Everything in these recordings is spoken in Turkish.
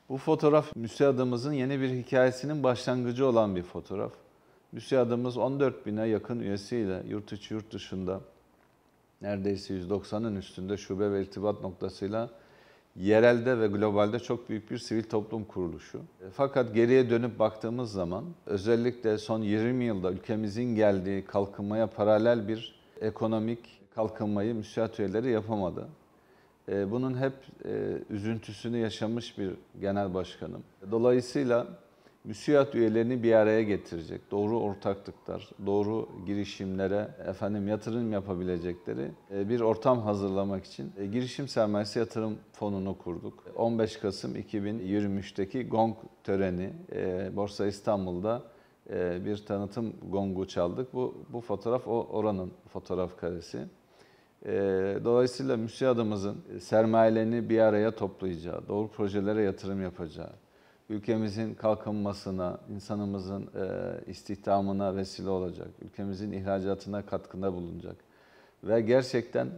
Bu fotoğraf MÜSİAD'ımızın yeni bir hikayesinin başlangıcı olan bir fotoğraf. MÜSİAD'ımız 14 bine yakın üyesiyle yurt içi yurt dışında neredeyse 190'ın üstünde şube ve irtibat noktasıyla yerelde ve globalde çok büyük bir sivil toplum kuruluşu. Fakat geriye dönüp baktığımız zaman özellikle son 20 yılda ülkemizin geldiği kalkınmaya paralel bir ekonomik kalkınmayı MÜSİAD üyeleri yapamadı. Bunun hep üzüntüsünü yaşamış bir genel başkanım. Dolayısıyla MÜSİAD üyelerini bir araya getirecek, doğru ortaklıklar, doğru girişimlere yatırım yapabilecekleri bir ortam hazırlamak için Girişim Sermayesi Yatırım Fonu'nu kurduk. 15 Kasım 2023'teki gong töreni Borsa İstanbul'da bir tanıtım gongu çaldık. Bu fotoğraf oranın fotoğraf karesi. Dolayısıyla MÜSİAD'ımızın sermayelerini bir araya toplayacağı, doğru projelere yatırım yapacağı, ülkemizin kalkınmasına, insanımızın istihdamına vesile olacak, ülkemizin ihracatına katkıda bulunacak ve gerçekten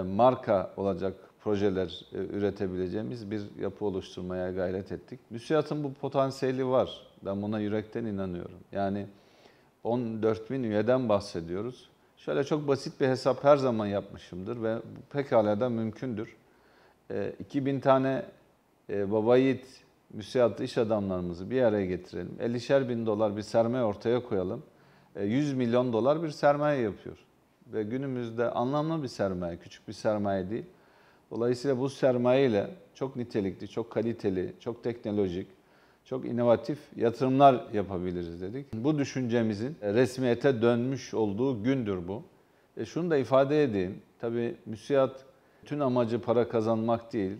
marka olacak projeler üretebileceğimiz bir yapı oluşturmaya gayret ettik. MÜSİAD'ın bu potansiyeli var. Ben buna yürekten inanıyorum. Yani 14 bin üyeden bahsediyoruz. Şöyle çok basit bir hesap her zaman yapmışımdır ve bu pekala da mümkündür. 2000 tane baba yiğit MÜSİAD'lı iş adamlarımızı bir araya getirelim. 50'şer bin dolar bir sermaye ortaya koyalım. 100 milyon dolar bir sermaye yapıyor. Ve günümüzde anlamlı bir sermaye, küçük bir sermaye değil. Dolayısıyla bu sermaye ile çok nitelikli, çok kaliteli, çok teknolojik, çok inovatif yatırımlar yapabiliriz dedik. Bu düşüncemizin resmiyete dönmüş olduğu gündür bu. Şunu da ifade edeyim. Tabii MÜSİAD bütün amacı para kazanmak değil.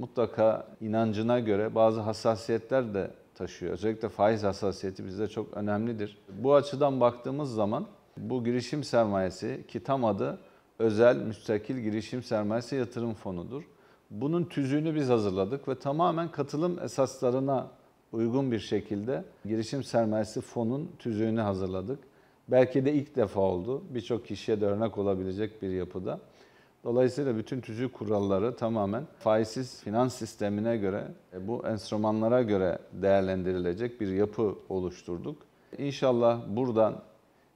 Mutlaka inancına göre bazı hassasiyetler de taşıyor. Özellikle faiz hassasiyeti bizde çok önemlidir. Bu açıdan baktığımız zaman bu girişim sermayesi ki tam adı Özel Müstakil Girişim Sermayesi Yatırım Fonu'dur. Bunun tüzüğünü biz hazırladık ve tamamen katılım esaslarına uygun bir şekilde girişim sermayesi fonun tüzüğünü hazırladık. Belki de ilk defa oldu. Birçok kişiye de örnek olabilecek bir yapıda. Dolayısıyla bütün tüzük kuralları tamamen faizsiz finans sistemine göre, bu enstrümanlara göre değerlendirilecek bir yapı oluşturduk. İnşallah buradan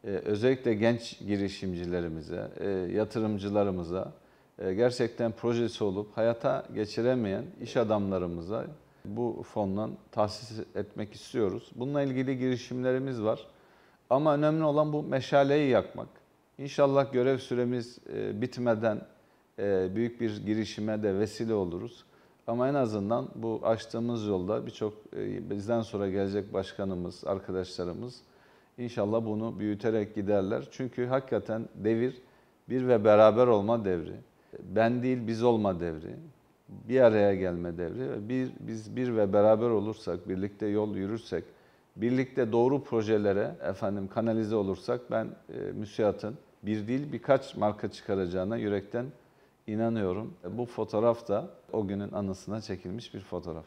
özellikle genç girişimcilerimize, yatırımcılarımıza, gerçekten projesi olup hayata geçiremeyen iş adamlarımıza bu fondan tahsis etmek istiyoruz. Bununla ilgili girişimlerimiz var. Ama önemli olan bu meşaleyi yakmak. İnşallah görev süremiz bitmeden büyük bir girişime de vesile oluruz. Ama en azından bu açtığımız yolda birçok bizden sonra gelecek başkanımız, arkadaşlarımız inşallah bunu büyüterek giderler. Çünkü hakikaten devir bir ve beraber olma devri. Ben değil biz olma devri. Bir araya gelme devri. Biz bir ve beraber olursak, birlikte yol yürürsek, birlikte doğru projelere kanalize olursak ben MÜSİAD'ın bir değil birkaç marka çıkaracağına yürekten inanıyorum. Bu fotoğraf da o günün anısına çekilmiş bir fotoğraf.